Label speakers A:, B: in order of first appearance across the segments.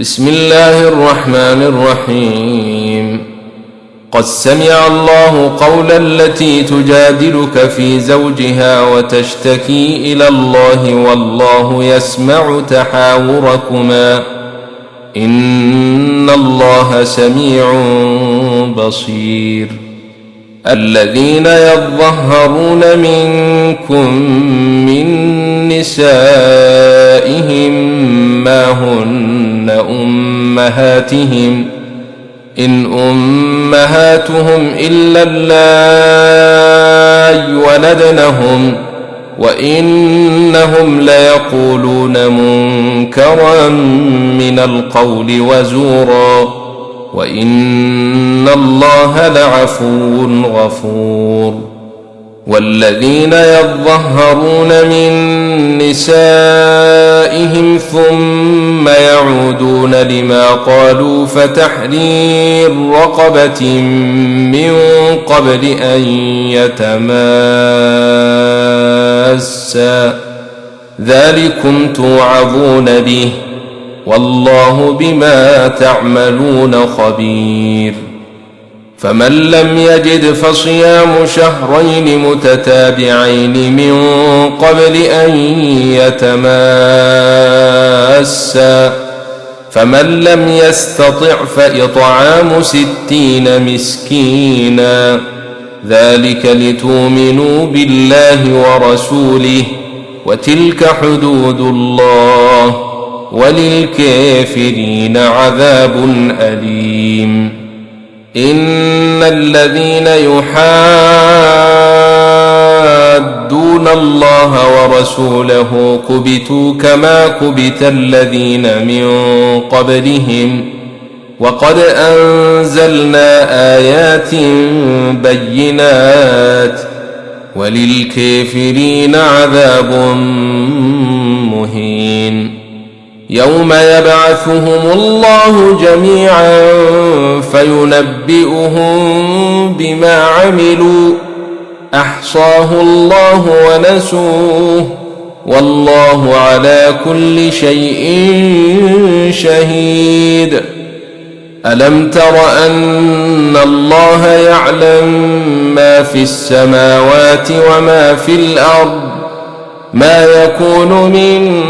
A: بسم الله الرحمن الرحيم. قد سمع الله قول التي تجادلك في زوجها وتشتكي إلى الله والله يسمع تحاوركما إن الله سميع بصير. الذين يظهرون منكم من نسائهم ما هن أمهاتهم إن أمهاتهم إلا اللائي ولدنهم وإنهم ليقولون منكرا من القول وزورا وإن الله لعفو غفور. والذين يظهرون من نسائهم ثم يعودون لما قالوا فتحرير رقبة من قبل أن يتماسا ذلكم توعظون به والله بما تعملون خبير. فمن لم يجد فصيام شهرين متتابعين من قبل أن يتماسا فمن لم يستطع فإطعام 60 مسكينا ذلك لتؤمنوا بالله ورسوله وتلك حدود الله وللكافرين عذاب أليم. إن الذين يحادون الله ورسوله كبتوا كما كبت الذين من قبلهم وقد أنزلنا آيات بينات وللكافرين عذاب مهين. يوم يبعثهم الله جميعا فينبئهم بما عملوا أحصاه الله ونسوه والله على كل شيء شهيد. ألم تر أن الله يعلم ما في السماوات وما في الأرض ما يكون من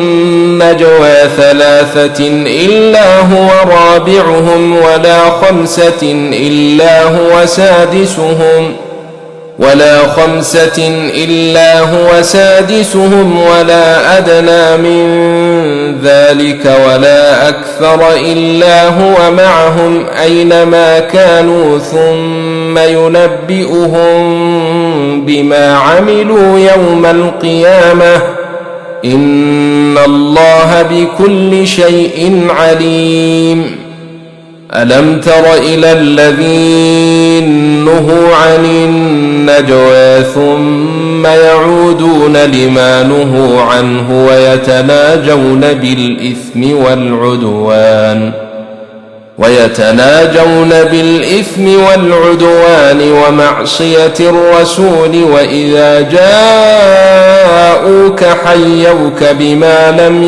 A: نجوى 3 إلا هو رابعهم ولا 5 إلا هو سادسهم ولا أدنى من ذلك ولا أكثر إلا هو معهم أينما كانوا ثم ينبئهم بما عملوا يوم القيامة إن الله بكل شيء عليم. ألم تر إلى الذين نهوا عن النجوى ثم يعودون لما نهوا عنه ويتناجون بالإثم والعدوان ومعصية الرسول وإذا جاءوك حيوك بما لم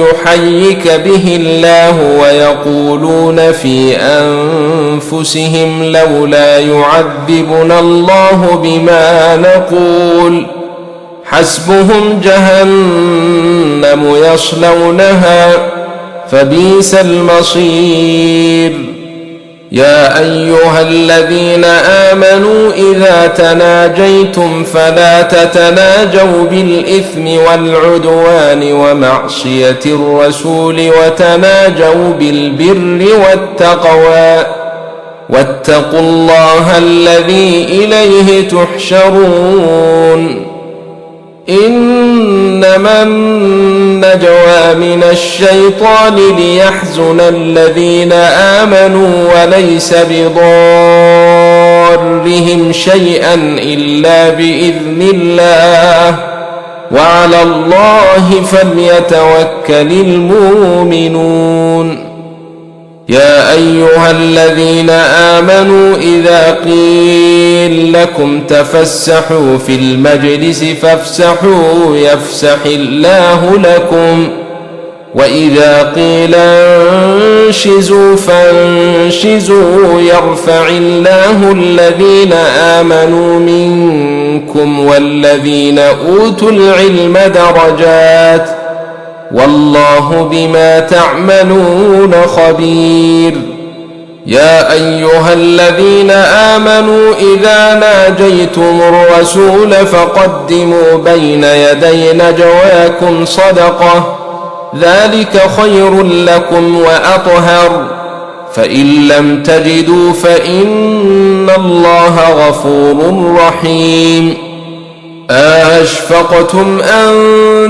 A: يحيك به الله ويقولون في أنفسهم لولا يعذبنا الله بما نقول حسبهم جهنم يصلونها فبئس المصير. يا أيها الذين آمنوا إذا تناجيتم فلا تتناجوا بالإثم والعدوان ومعصية الرسول وتناجوا بالبر والتقوى واتقوا الله الذي إليه تحشرون. إنما النجوى من الشيطان ليحزن الذين آمنوا وليس بضارهم شيئا إلا بإذن الله وعلى الله فليتوكل المؤمنون. يا أيها الذين آمنوا إذا قيل لكم تفسحوا في المجلس فافسحوا يفسح الله لكم وإذا قيل انشزوا فانشزوا يرفع الله الذين آمنوا منكم والذين أوتوا العلم درجات والله بما تعملون خبير. يا أيها الذين آمنوا إذا ناجيتم الرسول فقدموا بين يدي نجواكم صدقة ذلك خير لكم وأطهر فإن لم تجدوا فإن الله غفور رحيم. أشفقتم أن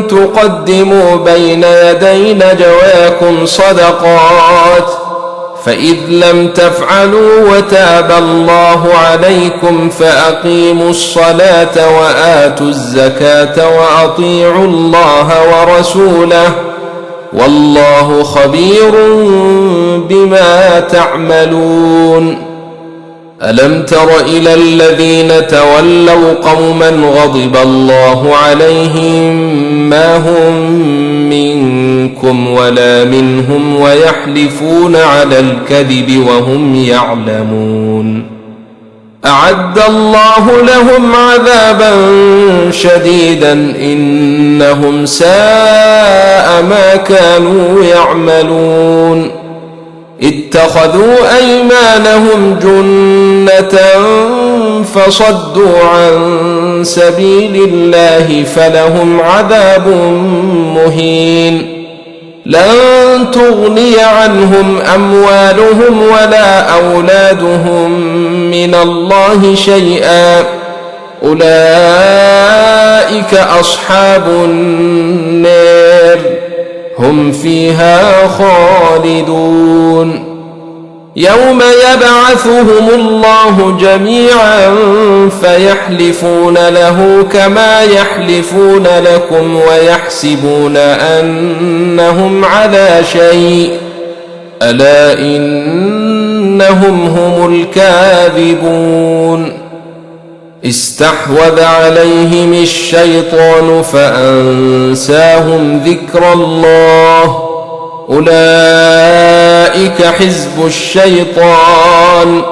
A: تقدموا بين يدي نجواكم صدقات فإذ لم تفعلوا وتاب الله عليكم فأقيموا الصلاة وآتوا الزكاة وأطيعوا الله ورسوله والله خبير بما تعملون. ألم تر إلى الذين تولوا قوما غضب الله عليهم ما هم منكم ولا منهم ويحلفون على الكذب وهم يعلمون أعد الله لهم عذابا شديدا إنهم ساء ما كانوا يعملون. اتخذوا أيمانهم جنة فصدوا عن سبيل الله فلهم عذاب مهين. لن تغني عنهم أموالهم ولا أولادهم من الله شيئا أولئك أصحاب النار هم فيها خالدون. يوم يبعثهم الله جميعا فيحلفون له كما يحلفون لكم ويحسبون أنهم على شيء ألا إنهم هم الكاذبون. استحوذ عليهم الشيطان فأنساهم ذكر الله أولئك حزب الشيطان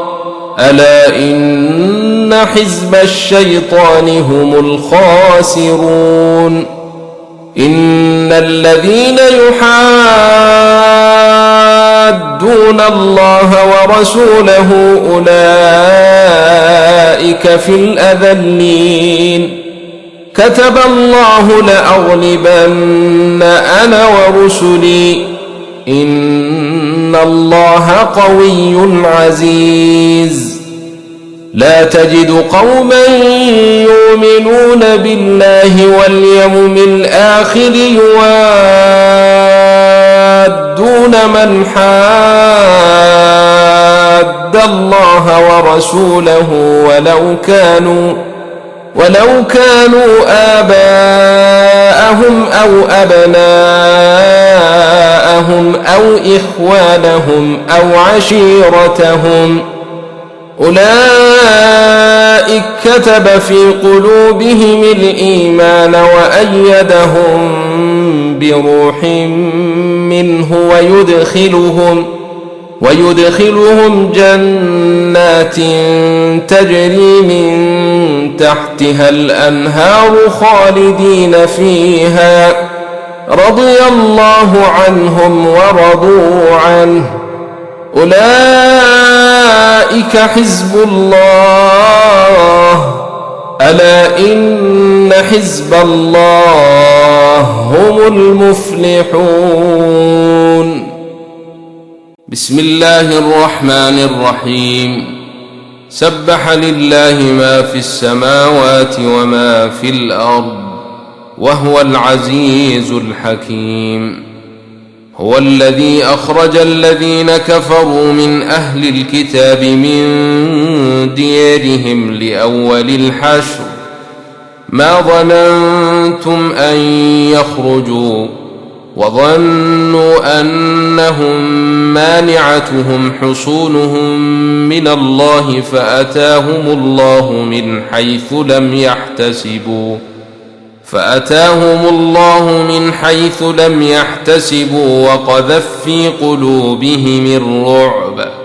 A: ألا إن حزب الشيطان هم الخاسرون. إن الذين يحادون الله ورسوله أولئك في الأذلين. كتب الله لأغلبن أنا ورسلي إن الله قوي عزيز. لا تجد قوما يؤمنون بالله واليوم الآخر يوادون من حاد الله ورسوله ولو كانوا آباءهم أو أبناءهم أو إخوانهم أو عشيرتهم أولئك كتب في قلوبهم الإيمان وأيدهم بروح منه ويدخلهم جنات تجري من تحتها الأنهار خالدين فيها رضي الله عنهم ورضوا عنه أولئك حزب الله ألا إن حزب الله هم المفلحون. بسم الله الرحمن الرحيم. سبح لله ما في السماوات وما في الأرض وهو العزيز الحكيم. هو الذي أخرج الذين كفروا من أهل الكتاب من ديارهم لأول الحشر ما ظننتم أن يخرجوا وظنوا أنهم مانعتهم حصونهم من الله فأتاهم الله من حيث لم يحتسبوا وقذف في قلوبهم الرعب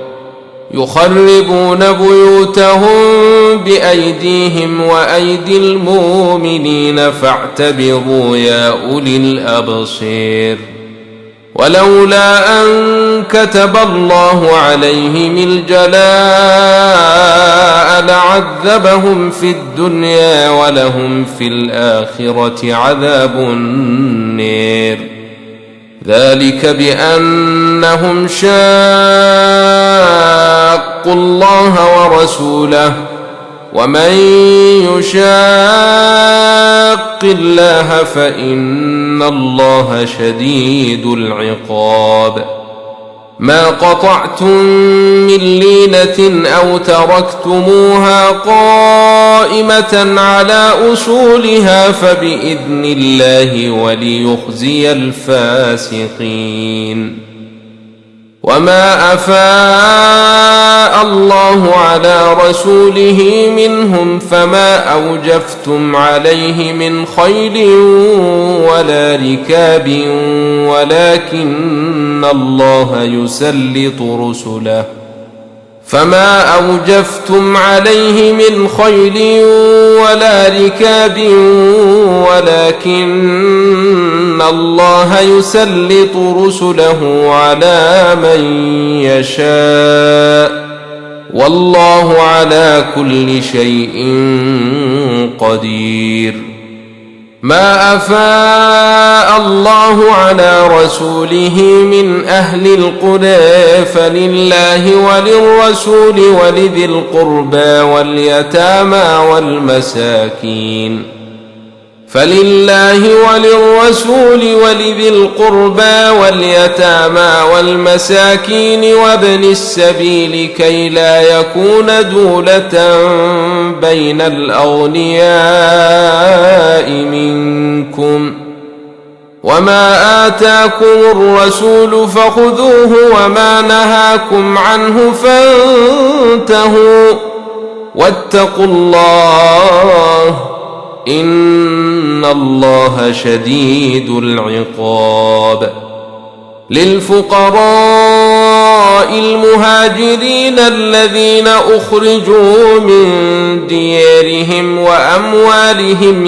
A: يخربون بيوتهم بأيديهم وأيدي المؤمنين فاعتبروا يا أولي الأبصير ولولا أن كتب الله عليهم الجلاء لعذبهم في الدنيا ولهم في الآخرة عذاب النار ذلك بأنهم شاقوا الله ورسوله ومن يشاق الله فإن الله شديد العقاب ما قطعتم من لينة أو تركتموها قائمة على أصولها فبإذن الله وليخزي الفاسقين وما أفاء الله على رسوله منهم فما أوجفتم عليه من خيل ولا ركاب ولكن الله يسلط رسله فما أوجفتم عليه من خيل ولا ركاب ولكن الله يسلط رسله على من يشاء والله على كل شيء قدير ما أفاء الله على رسوله من أهل القرى فلله وللرسول ولذي القربى واليتامى والمساكين وابن السبيل كي لا يكون دولة بين الأغنياء منكم وما آتاكم الرسول فخذوه وما نهاكم عنه فانتهوا واتقوا الله إن الله شديد العقاب للفقراء المهاجرين الذين أخرجوا من ديارهم وأموالهم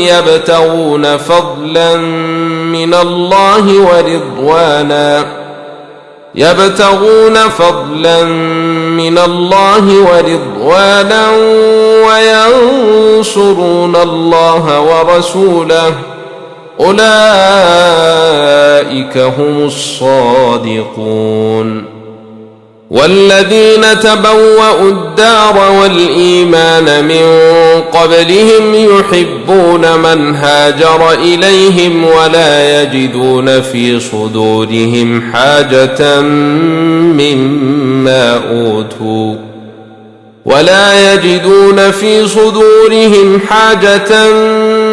A: يبتغون فضلا من الله ورضوانا وينصرون الله ورسوله أولئك هم الصادقون والذين تبوأوا الدار والإيمان من قبلهم يحبون من هاجر إليهم ولا يجدون في صدورهم حاجة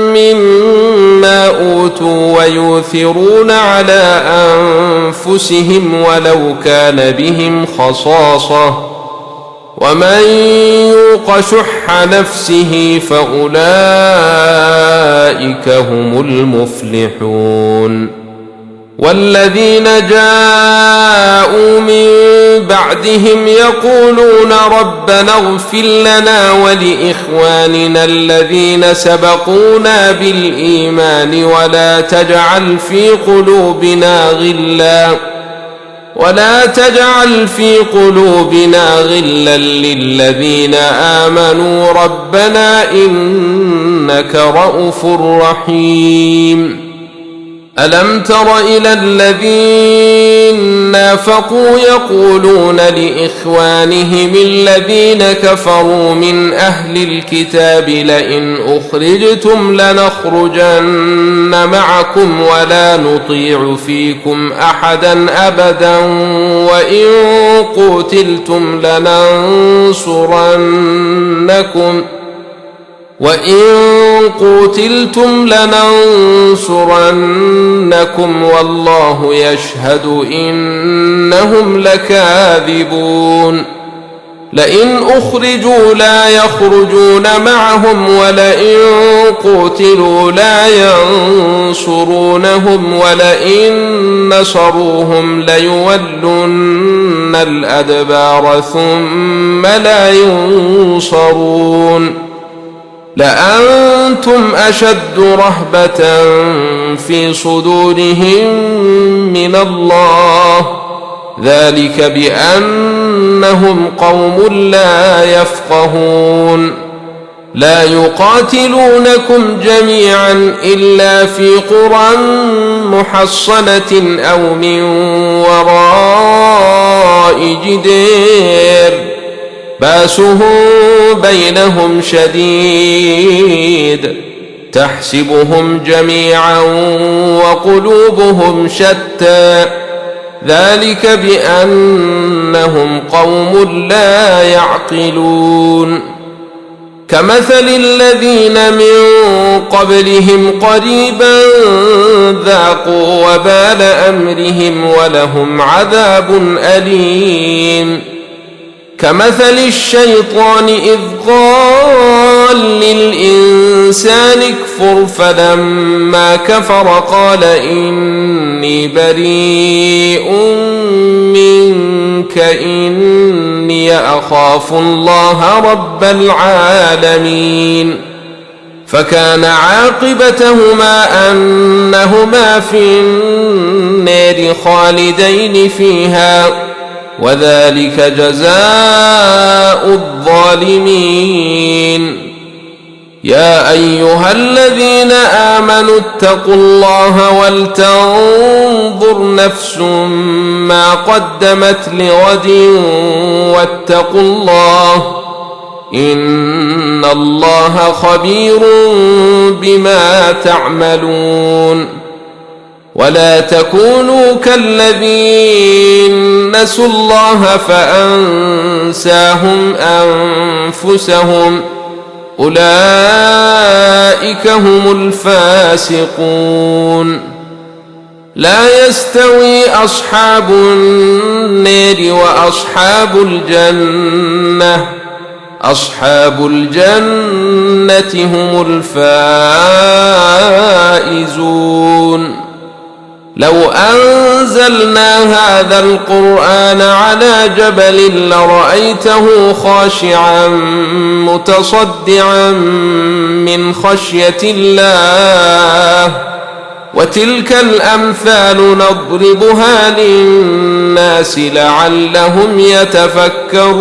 A: مما أوتوا ويؤثرون على أنفسهم ولو كان بهم خصاصة ومن يوق شح نفسه فأولئك هم المفلحون والذين جاءوا من بعدهم يقولون ربنا اغفر لنا ولإخواننا الذين سبقونا بالإيمان ولا تجعل في قلوبنا غلا للذين آمنوا ربنا إنك رؤوف رحيم ألم تر إلى الذين نافقوا يقولون لإخوانهم الذين كفروا من أهل الكتاب لئن أخرجتم لنخرجن معكم ولا نطيع فيكم أحدا أبدا وإن قتلتم وإن قتلتم لننصرنكم والله يشهد إنهم لكاذبون لئن أخرجوا لا يخرجون معهم ولئن قتلوا لا ينصرونهم ولئن نصروهم ليولن الأدبار ثم لا ينصرون لأنتم أشد رهبة في صدورهم من الله ذلك بأنهم قوم لا يفقهون لا يقاتلونكم جميعا إلا في قرى محصنة أو من وراء جدار باسهم بينهم شديد تحسبهم جميعا وقلوبهم شتى ذلك بأنهم قوم لا يعقلون كمثل الذين من قبلهم قريبا ذاقوا وبال أمرهم ولهم عذاب أليم كمثل الشيطان إذ قال للإنسان اكفر فلما كفر قال إني بريء منك إني أخاف الله رب العالمين فكان عاقبتهما أنهما في النار خالدين فيها وذلك جزاء الظالمين يا أيها الذين آمنوا اتقوا الله ولتنظر نفس ما قدمت لغد واتقوا الله إن الله خبير بما تعملون ولا تكونوا كالذين نسوا الله فأنساهم أنفسهم أولئك هم الفاسقون لا يستوي أصحاب النار وأصحاب الجنة أصحاب الجنة هم الفائزون لو أنزلنا هذا القرآن على جبل لرأيته خاشعا متصدعا من خشية الله وتلك الأمثال نضربها للناس لعلهم يتفكرون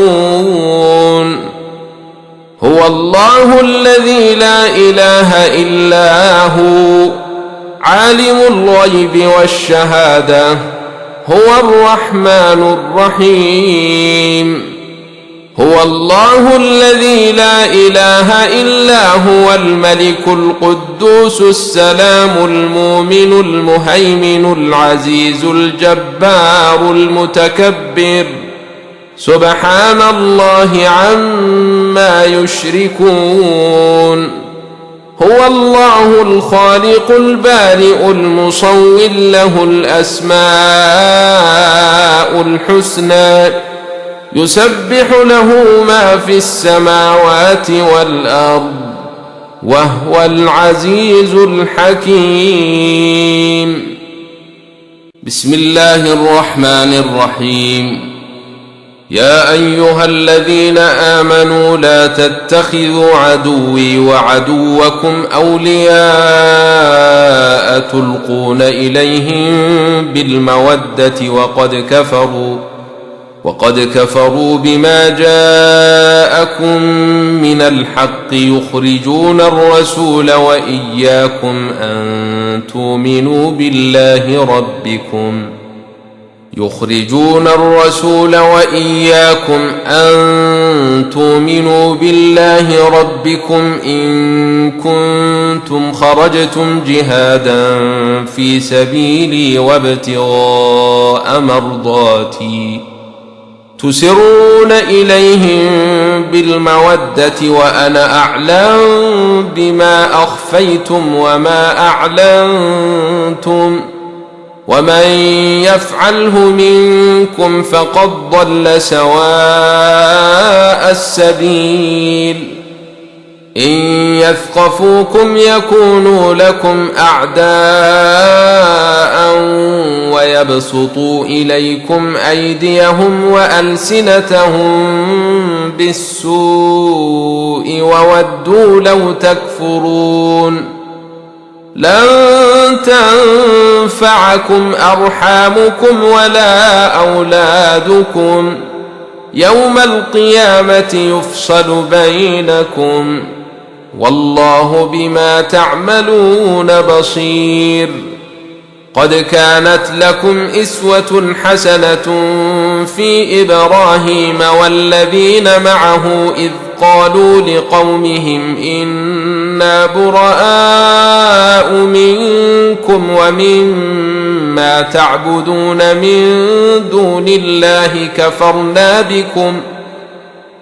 A: هو الله الذي لا إله إلا هو عالم الغيب والشهادة هو الرحمن الرحيم هو الله الذي لا إله إلا هو الملك القدوس السلام المؤمن المهيمن العزيز الجبار المتكبر سبحان الله عما يشركون هو الله الخالق البارئ المصور له الأسماء الحسنى يسبح له ما في السماوات والأرض وهو العزيز الحكيم بسم الله الرحمن الرحيم يا أيها الذين آمنوا لا تتخذوا عدوي وعدوكم أولياء تلقون إليهم بالمودة وقد كفروا بما جاءكم من الحق يخرجون الرسول وإياكم أن تؤمنوا بالله ربكم إن كنتم خرجتم جهادا في سبيلي وابتغاء مرضاتي تسرون إليهم بالمودة وأنا أعلم بما أخفيتم وما أعلنتم ومن يفعله منكم فقد ضل سواء السبيل إن يثقفوكم يكونوا لكم أعداء ويبسطوا إليكم أيديهم وألسنتهم بالسوء وودوا لو تكفرون لن تنفعكم أرحامكم ولا أولادكم يوم القيامة يفصل بينكم والله بما تعملون بصير قد كانت لكم إسوة حسنة في إبراهيم والذين معه إذ قالوا لقومهم إنا براء منكم ومما تعبدون من دون الله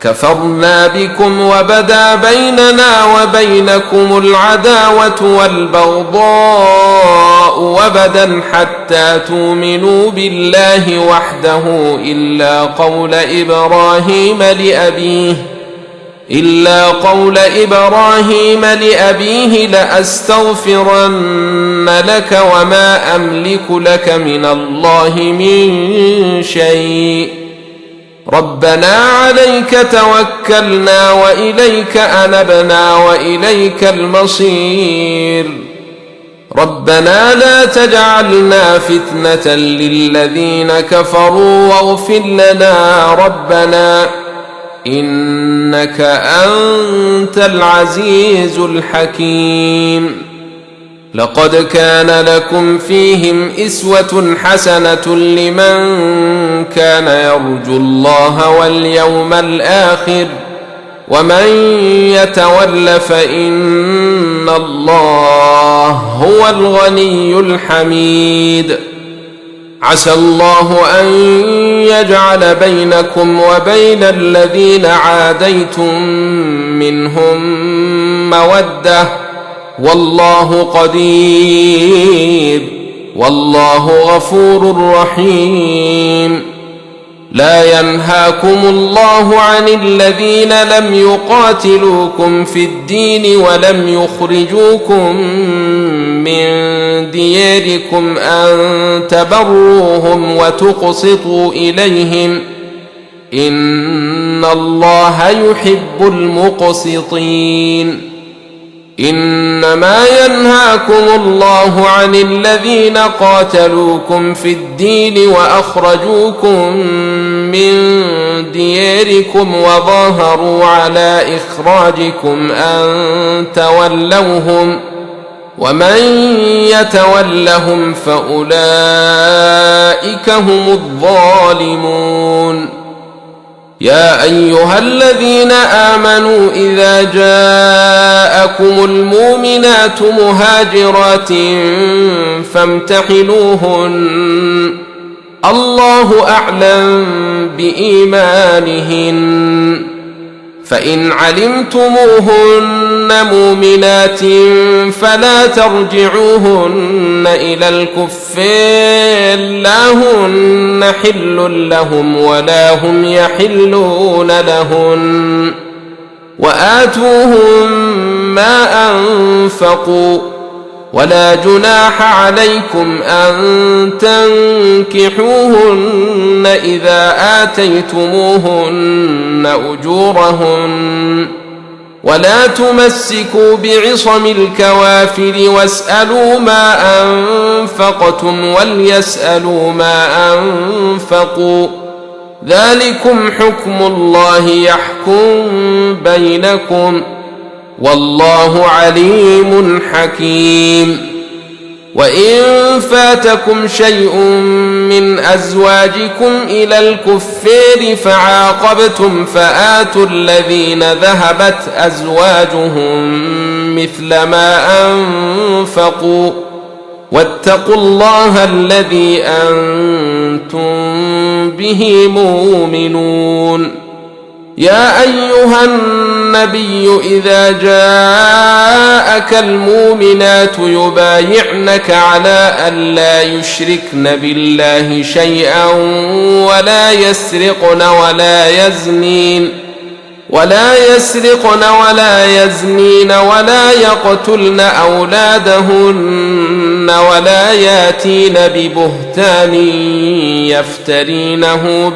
A: كفرنا بكم وبدا بيننا وبينكم العداوة والبغضاء وبدا حتى تؤمنوا بالله وحده إلا قول إبراهيم لأبيه لأستغفرن لك وما أملك لك من الله من شيء ربنا عليك توكلنا وإليك أنبنا وإليك المصير ربنا لا تجعلنا فتنة للذين كفروا واغفر لنا ربنا إنك أنت العزيز الحكيم لقد كان لكم فيهم إسوة حسنة لمن كان يرجو الله واليوم الآخر ومن يتول فإن الله هو الغني الحميد عسى الله أن يجعل بينكم وبين الذين عاديتم منهم مودة والله قدير والله غفور رحيم لا ينهاكم الله عن الذين لم يقاتلوكم في الدين ولم يخرجوكم من دياركم أن تبروهم وتقسطوا إليهم إن الله يحب المقسطين إنما ينهاكم الله عن الذين قاتلوكم في الدين وأخرجوكم من دياركم وظاهروا على إخراجكم أن تولوهم ومن يتولهم فأولئك هم الظالمون يا أيها الذين آمنوا إذا جاءكم المؤمنات مهاجرات فامتحنوهن الله أعلم بإيمانهن فإن علمتموهن مؤمنات فلا ترجعوهن إلى الكفار لا هن حل لهم ولا هم يحلون لهن وآتوهم ما أنفقوا ولا جناح عليكم أن تنكحوهن إذا آتيتموهن أجورهن ولا تمسكوا بعصم الكوافر واسألوا ما أنفقتم وليسألوا ما أنفقوا ذلكم حكم الله يحكم بينكم والله عليم حكيم وإن فاتكم شيء من أزواجكم إلى الكفار فعاقبتم فآتوا الذين ذهبت أزواجهم مثل ما أنفقوا واتقوا الله الذي أنتم به مؤمنون. يا أيها النبي إذا جاءك المؤمنات يبايعنك على أن لا يشركن بالله شيئا ولا يسرقن ولا يزنين ولا يقتلن أولادهن ولا ياتين ببهتان يفترينه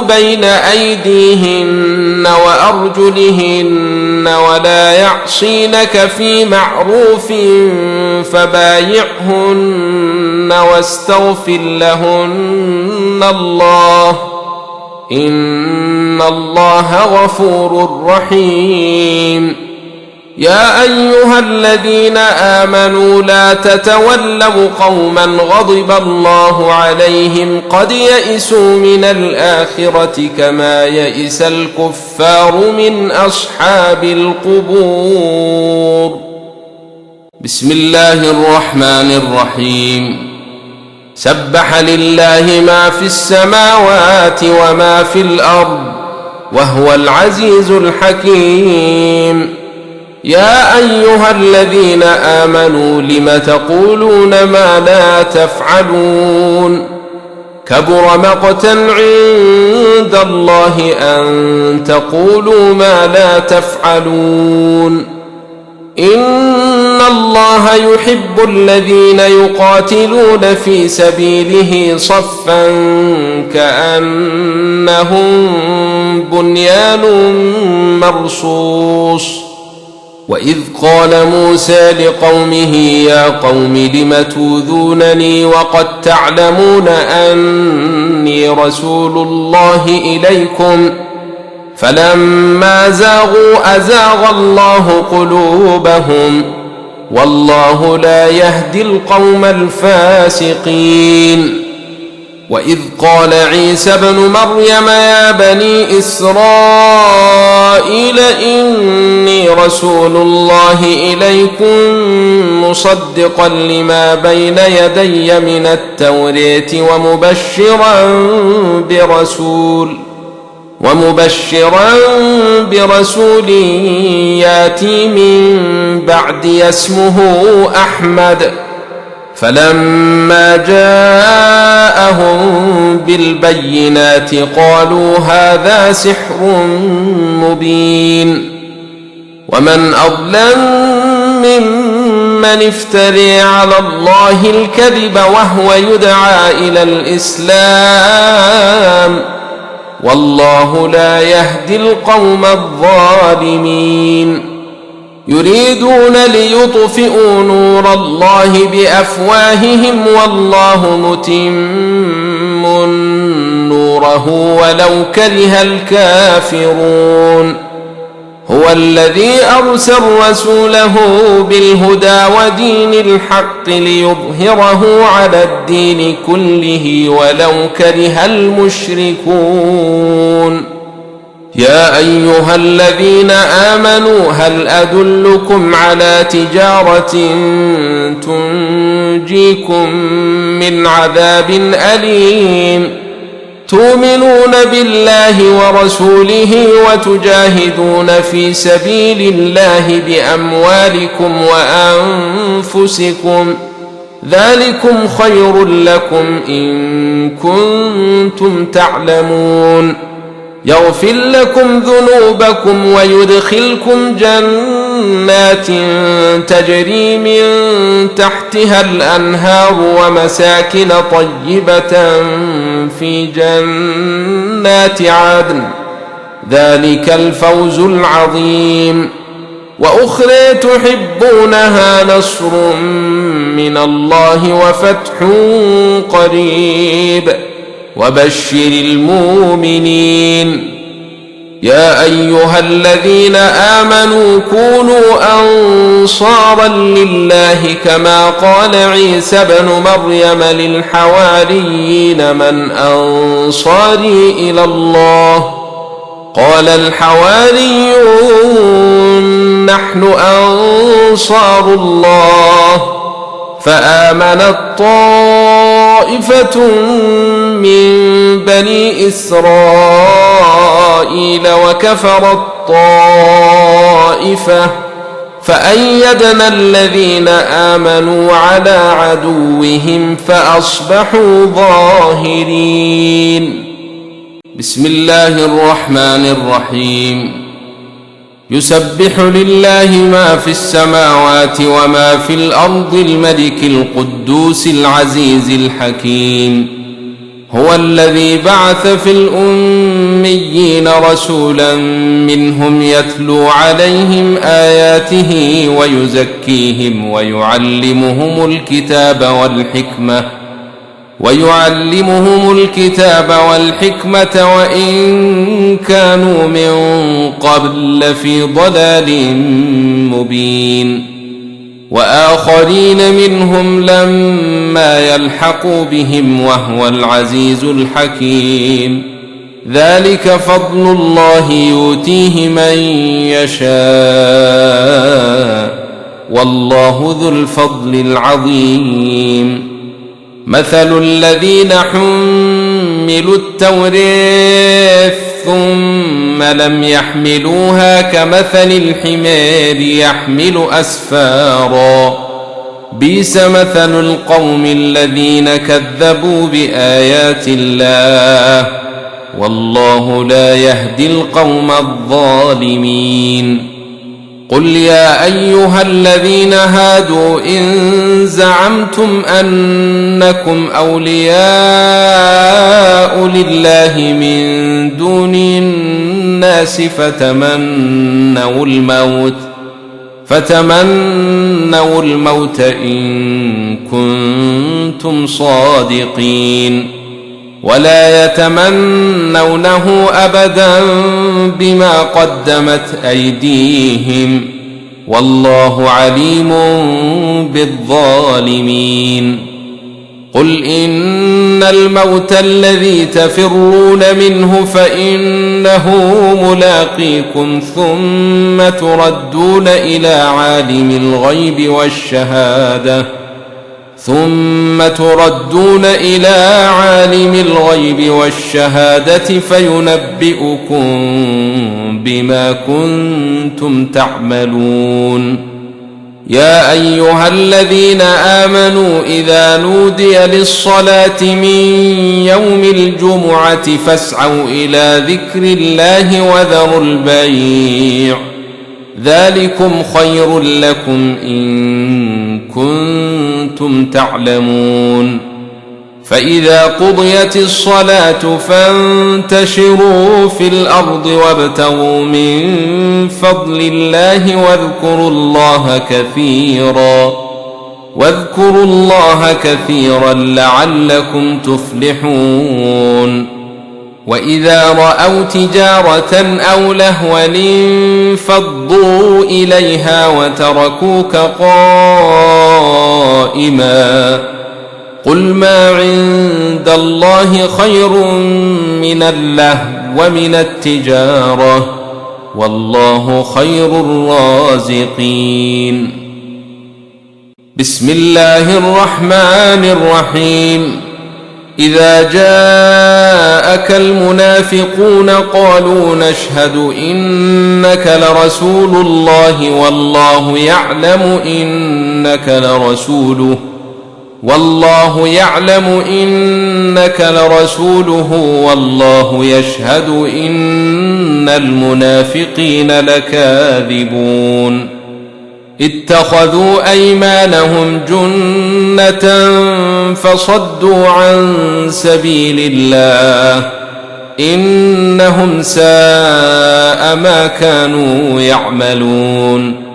A: بين أيديهن وأرجلهن ولا يعصينك في معروف فبايعهن واستغفر لهن الله إن الله غفور رحيم. يا أيها الذين آمنوا لا تتولوا قوما غضب الله عليهم قد يئسوا من الآخرة كما يئس الكفار من أصحاب القبور. بسم الله الرحمن الرحيم. سبح لله ما في السماوات وما في الأرض وهو العزيز الحكيم. يا أيها الذين آمنوا لم تقولون ما لا تفعلون كبر مقتا عند الله أن تقولوا ما لا تفعلون. إن الله يحب الذين يقاتلون في سبيله صفا كأنهم بنيان مرصوص. وإذ قال موسى لقومه يا قوم لم تؤذونني وقد تعلمون أني رسول الله إليكم فلما زاغوا أزاغ الله قلوبهم والله لا يهدي القوم الفاسقين. وإذ قال عيسى ابن مريم يا بني إسرائيل إني رسول الله إليكم مصدقا لما بين يدي من التوراة ومبشرا برسول ياتي من بعدي اسمه أحمد. فلما جاءهم بالبينات قالوا هذا سحر مبين. ومن أظلم ممن افتري على الله الكذب وهو يدعى إلى الإسلام والله لا يهدي القوم الظالمين. يريدون ليطفئوا نور الله بأفواههم والله متم نوره ولو كره الكافرون. هو الذي أرسل رسوله بالهدى ودين الحق ليظهره على الدين كله ولو كره المشركون. يا أيها الذين آمنوا هل أدلكم على تجارة تنجيكم من عذاب أليم تؤمنون بالله ورسوله وتجاهدون في سبيل الله بأموالكم وأنفسكم ذلكم خير لكم إن كنتم تعلمون. يغفر لكم ذنوبكم ويدخلكم جنات تجري من تحتها الأنهار ومساكن طيبة في جنات عدن ذلك الفوز العظيم. وأخرى تحبونها نصر من الله وفتح قريب وبشر المؤمنين. يا أيها الذين آمنوا كونوا أنصارا لله كما قال عيسى بن مريم للحواريين من أنصاري إلى الله قال الحواريون نحن أنصار الله فآمنت طائفة من بني إسرائيل وكفرت طائفة فأيدنا الذين آمنوا على عدوهم فأصبحوا ظاهرين. بسم الله الرحمن الرحيم. يسبح لله ما في السماوات وما في الأرض الملك القدوس العزيز الحكيم. هو الذي بعث في الأميين رسولا منهم يتلو عليهم آياته ويزكيهم ويعلمهم الكتاب والحكمة وإن كانوا من قبل لفي ضلال مبين. وآخرين منهم لما يلحقوا بهم وهو العزيز الحكيم. ذلك فضل الله يؤتيه من يشاء والله ذو الفضل العظيم. مثل الذين حملوا التوراة ثم لم يحملوها كمثل الحمار يحمل أسفارا بئس مثل القوم الذين كذبوا بآيات الله والله لا يهدي القوم الظالمين. قل يا أيها الذين هادوا إن زعمتم أنكم أولياء لله من دون الناس فتمنوا الموت إن كنتم صادقين ولا يتمنونه أبدا بما قدمت أيديهم والله عليم بالظالمين. قل إن الموت الذي تفرون منه فإنه ملاقيكم ثم تردون إلى عالم الغيب والشهادة فينبئكم بما كنتم تعملون. يا أيها الذين آمنوا إذا نودي للصلاة من يوم الجمعة فاسعوا إلى ذكر الله وذروا البيع ذلكم خير لكم إن كنتم تعلمون. فإذا قضيت الصلاة فانتشروا في الأرض وابتغوا من فضل الله واذكروا الله كثيرا لعلكم تفلحون. وإذا رأوا تجارة أو لهوا انفضوا إليها وتركوك قائما قل ما عند الله خير من اللهو ومن التجارة والله خير الرازقين. بسم الله الرحمن الرحيم. إذا جاءك المنافقون قالوا نشهد إنك لرسول الله والله يعلم إنك لرسوله والله يشهد إن المنافقين لكاذبون. اتخذوا أيمانهم جنة فصدوا عن سبيل الله إنهم ساء ما كانوا يعملون.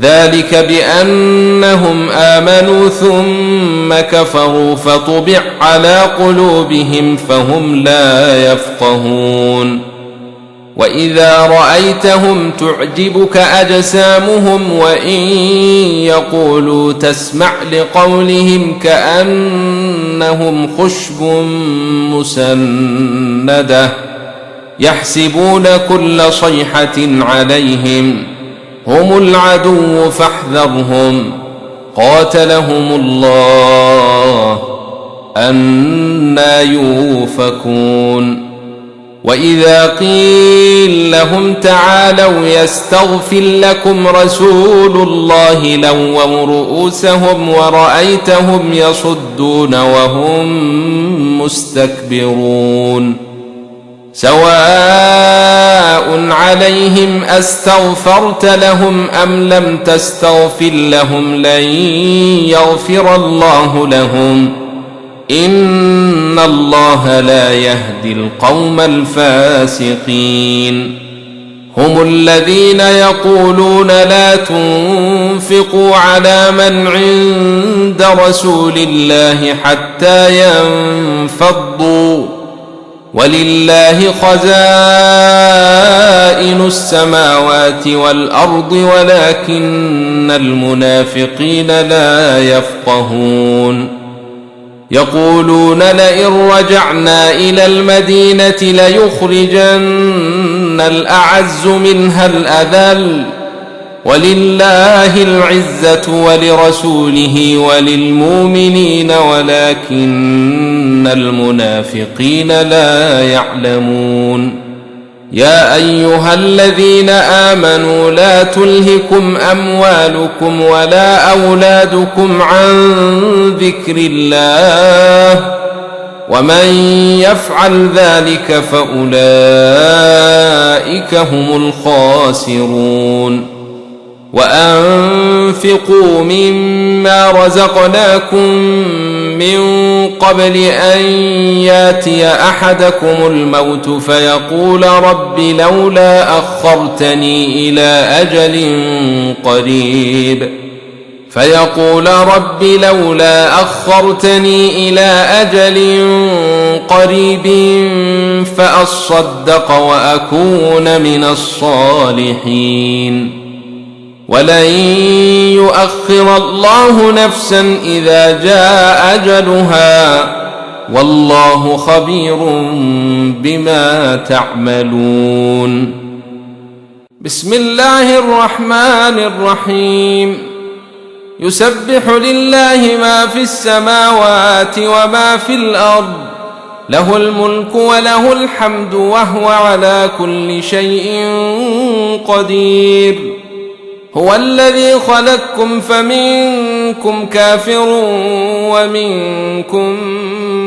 A: ذلك بأنهم آمنوا ثم كفروا فطبع على قلوبهم فهم لا يفقهون. وإذا رأيتهم تعجبك أجسامهم وإن يقولوا تسمع لقولهم كأنهم خشب مسندة يحسبون كل صيحة عليهم هم العدو فاحذرهم قاتلهم الله أنى يؤفكون وإذا قيل لهم تعالوا يستغفر لكم رسول الله لووا رؤوسهم ورأيتهم يصدون وهم مستكبرون سواء عليهم أستغفرت لهم أم لم تستغفر لهم لن يغفر الله لهم إن الله لا يهدي القوم الفاسقين هم الذين يقولون لا تنفقوا على من عند رسول الله حتى ينفضوا ولله خزائن السماوات والأرض ولكن المنافقين لا يفقهون يقولون لئن رجعنا إلى المدينة ليخرجن الأعز منها الأذل ولله العزة ولرسوله وللمؤمنين ولكن المنافقين لا يعلمون يا أيها الذين آمنوا لا تلهكم أموالكم ولا أولادكم عن ذكر الله ومن يفعل ذلك فأولئك هم الخاسرون وأنفقوا مما رزقناكم من قبل أن ياتي أحدكم الموت فيقول رب لولا أخرتني إلى أجل قريب فأصدق وأكون من الصالحين ولن يؤخر الله نفسا إذا جاء أجلها والله خبير بما تعملون بسم الله الرحمن الرحيم يسبح لله ما في السماوات وما في الأرض له الملك وله الحمد وهو على كل شيء قدير هو الذي خلقكم فمنكم كافر ومنكم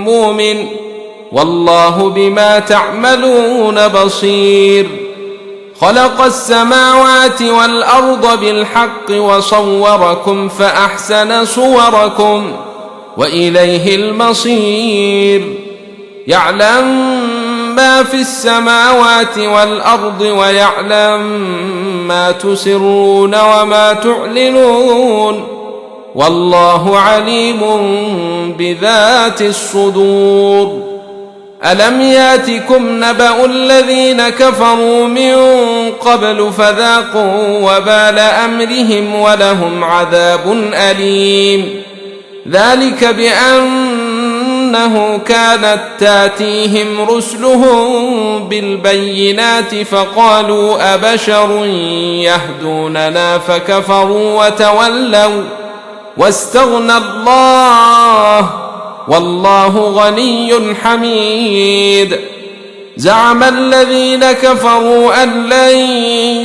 A: مؤمن والله بما تعملون بصير خلق السماوات والأرض بالحق وصوركم فأحسن صوركم وإليه المصير يعلم ما في السماوات والأرض ويعلم ما تسرون وما تعلنون والله عليم بذات الصدور ألم ياتكم نبأ الذين كفروا من قبل فذاقوا وبال أمرهم ولهم عذاب أليم ذلك بأنه كانت تاتيهم رسلهم بالبينات فقالوا أبشر يهدوننا فكفروا وتولوا واستغنى الله والله غني حميد زعم الذين كفروا أن لن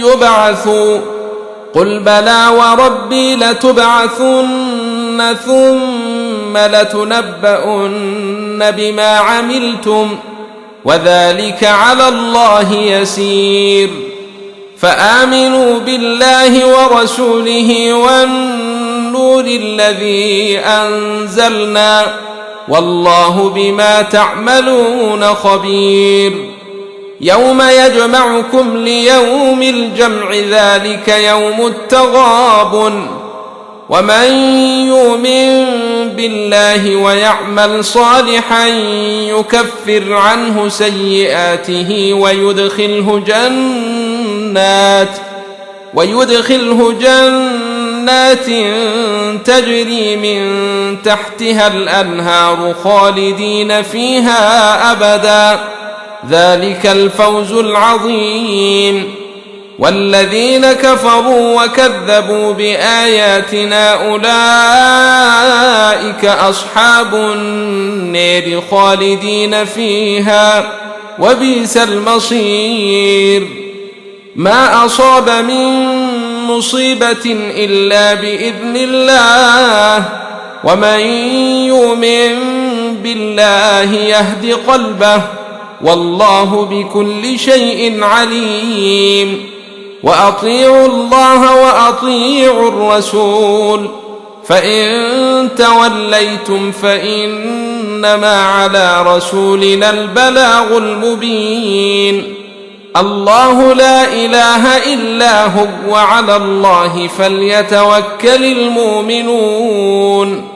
A: يبعثوا قل بلى وربي لتبعثن ثم لتنبؤن بما عملتم وذلك على الله يسير فآمنوا بالله ورسوله والنور الذي أنزلنا والله بما تعملون خبير يوم يجمعكم ليوم الجمع ذلك يوم التغابن ومن يؤمن بالله ويعمل صالحا يكفر عنه سيئاته ويدخله جنات تجري من تحتها الأنهار خالدين فيها أبدا، ذلك الفوز العظيم. والذين كفروا وكذبوا بآياتنا أولئك أصحاب النار خالدين فيها وبئس المصير. ما أصاب من مصيبة إلا بإذن الله، ومن يؤمن بالله يهد قلبه، والله بكل شيء عليم. وأطيعوا الله وأطيعوا الرسول، فإن توليتم فإنما على رسولنا البلاغ المبين. الله لا إله إلا هو وعلى الله فليتوكل المؤمنون.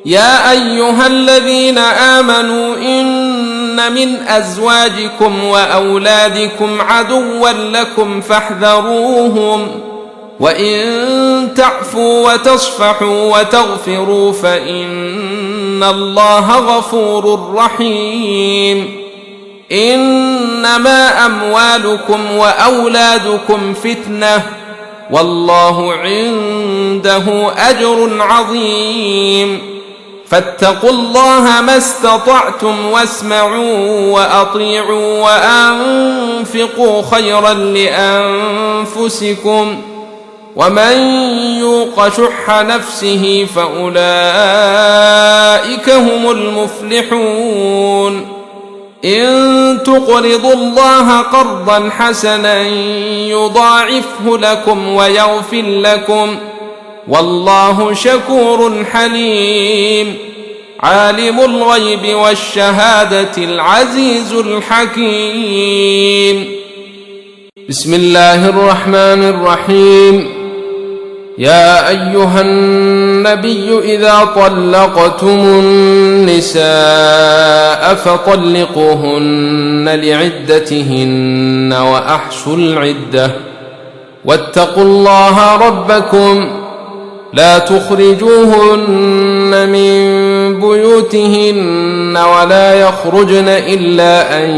A: يا أيها الذين آمنوا إن من أزواجكم وأولادكم عدوا لكم فاحذروهم، وإن تعفوا وتصفحوا وتغفروا فإن الله غفور رحيم. إنما أموالكم وأولادكم فتنة، والله عنده أجر عظيم. فاتقوا الله ما استطعتم واسمعوا وأطيعوا وأنفقوا خيرا لأنفسكم، ومن يوق شح نفسه فأولئك هم المفلحون. إن تقرضوا الله قرضا حسنا يضاعفه لكم ويغفر لكم، والله شكور حليم. عالم الغيب والشهادة العزيز الحكيم. بسم الله الرحمن الرحيم. يا أيها النبي إذا طلقتم النساء فطلقوهن لعدتهن وأحصوا العدة، واتقوا الله ربكم لا تخرجوهن من بيوتهن ولا يخرجن إلا أن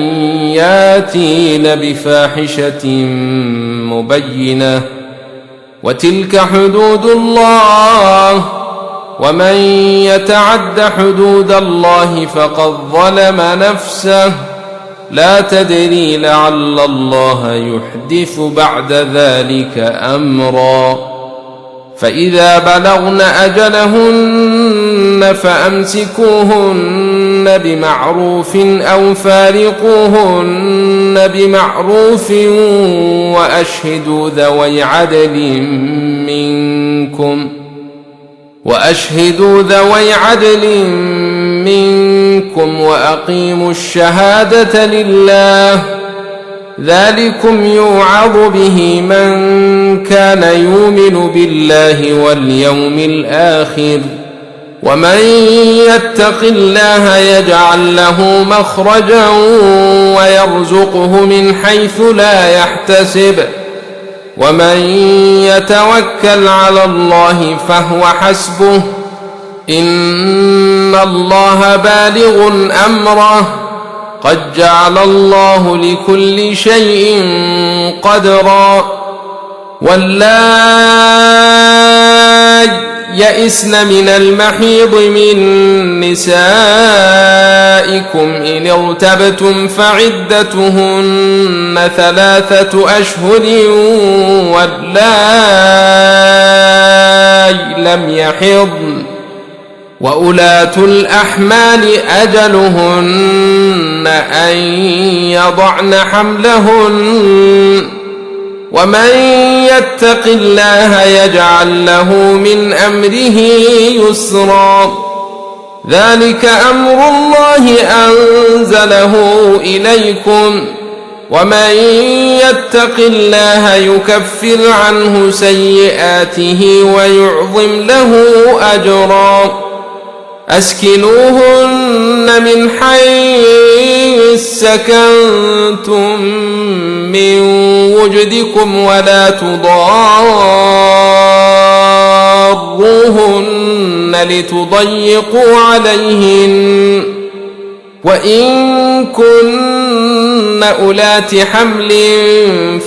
A: ياتين بفاحشة مبينة، وتلك حدود الله، ومن يتعد حدود الله فقد ظلم نفسه، لا تدري لعل الله يحدث بعد ذلك أمرا. فإذا بلغن أجلهن فأمسكوهن بمعروف أو فارقوهن بمعروف وأشهدوا ذوي عدل منكم وأقيموا الشهادة لله، ذلكم يوعظ به من كان يؤمن بالله واليوم الآخر، ومن يتق الله يجعل له مخرجا ويرزقه من حيث لا يحتسب، ومن يتوكل على الله فهو حسبه، إن الله بالغ أمره، قد جعل الله لكل شيء قدرا. واللائي يئسن من المحيض من نسائكم إن ارتبتم فعدتهن 3 أشهر، واللائي لم يحضن، وأولاة الأحمال أجلهن أن يضعن حملهن، ومن يتق الله يجعل له من أمره يسرا. ذلك أمر الله أنزله إليكم، ومن يتق الله يكفر عنه سيئاته ويعظم له أجرا أسكنوهن من حيث سكنتم من وجدكم ولا تضاروهن لتضيقوا عليهن وإن كن أولات حمل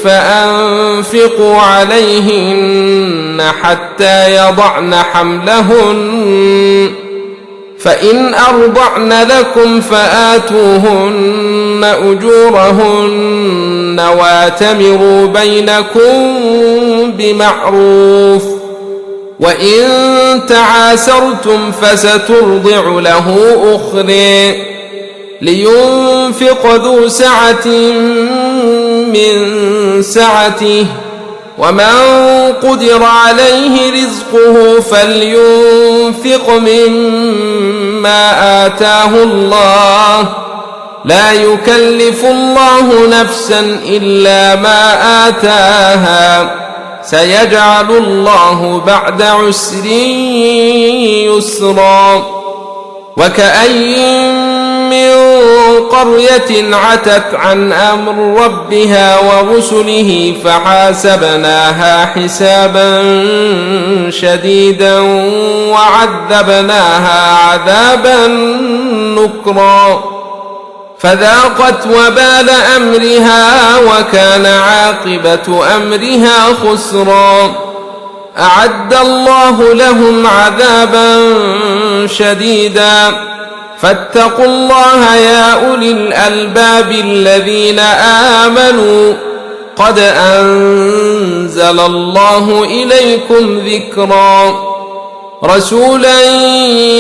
A: فأنفقوا عليهن حتى يضعن حملهن فإن أرضعن لكم فآتوهن أجورهن واتمروا بينكم بمعروف وإن تعاسرتم فسترضع له أخرى لينفق ذو سعة من سعته ومن قدر عليه رزقه فلينفق مما آتاه الله لا يكلف الله نفسا إلا ما آتاها سيجعل الله بعد عسر يسرا وكأين من قرية عتت عن أمر ربها ورسله فحاسبناها حسابا شديدا وعذبناها عذابا نكرا فذاقت وبال أمرها وكان عاقبة أمرها خسرا أعد الله لهم عذابا شديدا فاتقوا الله يا أولي الألباب الذين آمنوا قد أنزل الله إليكم ذكرا رسولا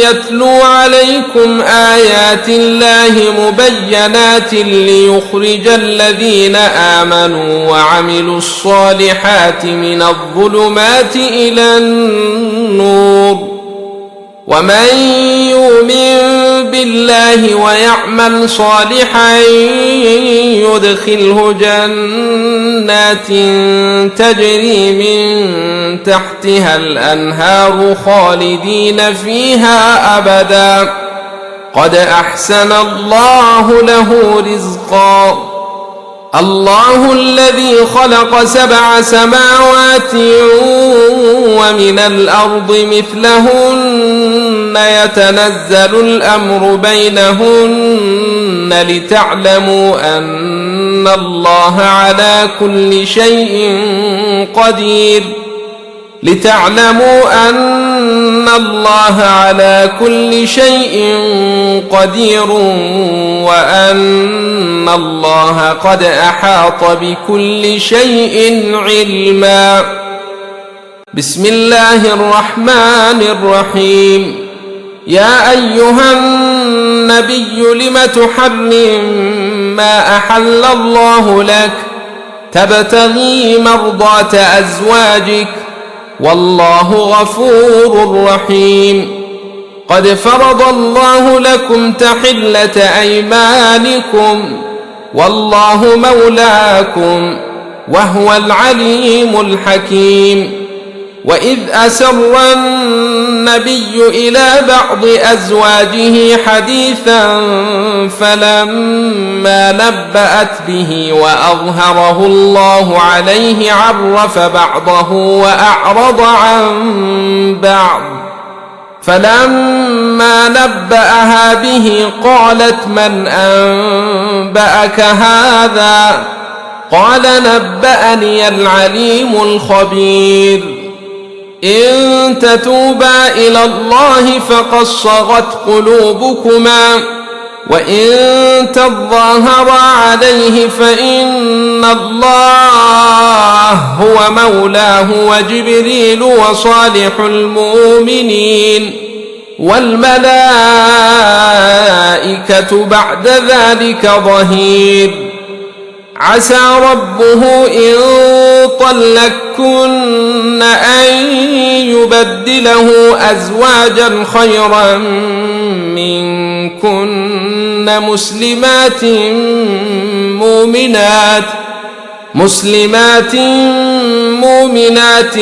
A: يتلو عليكم آيات الله مبينات ليخرج الذين آمنوا وعملوا الصالحات من الظلمات إلى النور ومن يؤمن بالله ويعمل صالحا يدخله جنات تجري من تحتها الأنهار خالدين فيها أبدا قد أحسن الله له رزقا الله الذي خلق 7 سماوات ومن الأرض مثلهن يتنزل الأمر بينهن لتعلموا أن الله على كل شيء قدير وأن الله قد أحاط بكل شيء علما بسم الله الرحمن الرحيم يا أيها النبي لم تحرم ما أحل الله لك تبتغي مرضات أزواجك والله غفور رحيم قد فرض الله لكم تحلة أيمانكم والله مولاكم وهو العليم الحكيم وإذ أسر النبي إلى بعض أزواجه حديثا فلما نبأت به وأظهره الله عليه عرف بعضه وأعرض عن بعض فلما نبأها به قالت من أنبأك هذا قال نبأني العليم الخبير إن تتوبا إلى الله فقد صغت قلوبكما وإن تظاهرا عليه فإن الله هو مولاه وجبريل وصالح المؤمنين والملائكة بعد ذلك ظهير عسى ربه إن طلقكن أن يبدله أزواجا خيرا منكن مسلمات مسلمات مؤمنات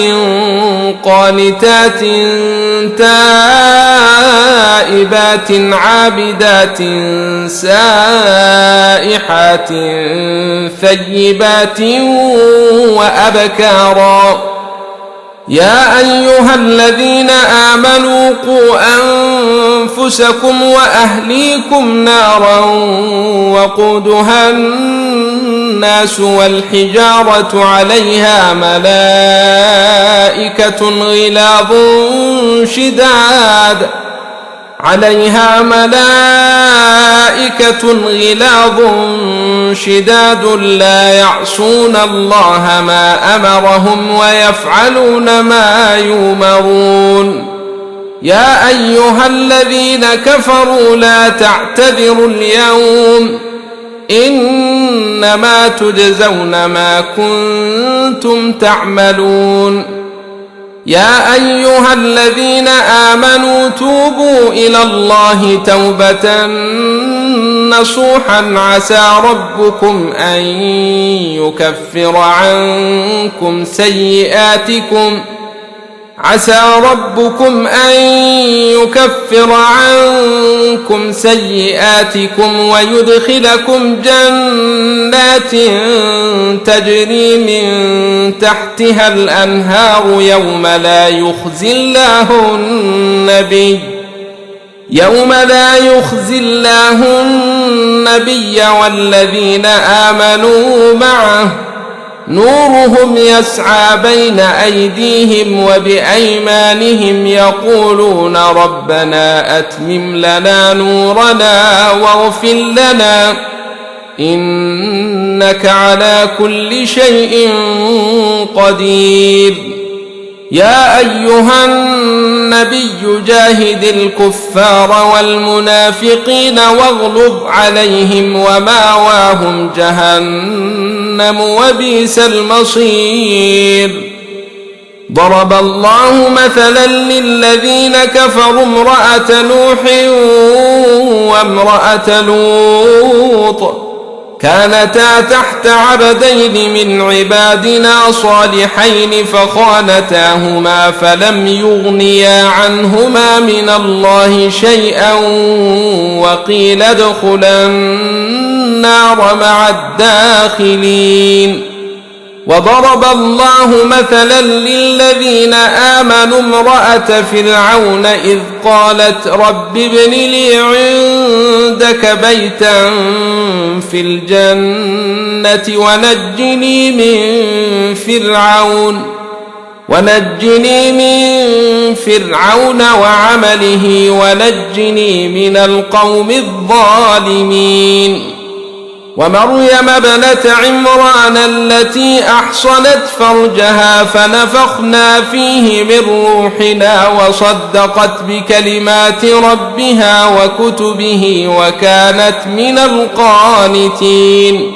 A: قانتات تائبات عابدات سائحات ثيبات وأبكارا يا أيها الذين آمنوا قوا أنفسكم وأهليكم نارا وقودها الناس والحجارة عليها ملائكة غلاظ شداد لا يعصون الله ما أمرهم ويفعلون ما يؤمرون يا أيها الذين كفروا لا تعتذروا اليوم إنما تجزون ما كنتم تعملون يا أيها الذين آمنوا توبوا إلى الله توبة نصوحا عسى ربكم أن يكفر عنكم سيئاتكم ويدخلكم جنات تجري من تحتها الأنهار يوم لا يخزي الله النبي والذين آمنوا معه نورهم يسعى بين أيديهم وبأيمانهم يقولون ربنا أتمم لنا نورنا واغفر لنا إنك على كل شيء قدير يا أيها النبي جاهد الكفار والمنافقين واغلظ عليهم ومأواهم جهنم وبئس المصير ضرب الله مثلا للذين كفروا امرأة نوح وامرأة لوط كانتا تحت عبدين من عبادنا صالحين فخانتاهما فلم يغنيا عنهما من الله شيئا وقيل ادخلا النار مع الداخلين وضرب الله مثلا للذين آمنوا امرأة فرعون إذ قالت رب ابن لي عندك بيتا في الجنة ونجني من فرعون وعمله ونجني من القوم الظالمين ومريم ابنة عمران التي أحصنت فرجها فنفخنا فيه من روحنا وصدقت بكلمات ربها وكتبه وكانت من القانتين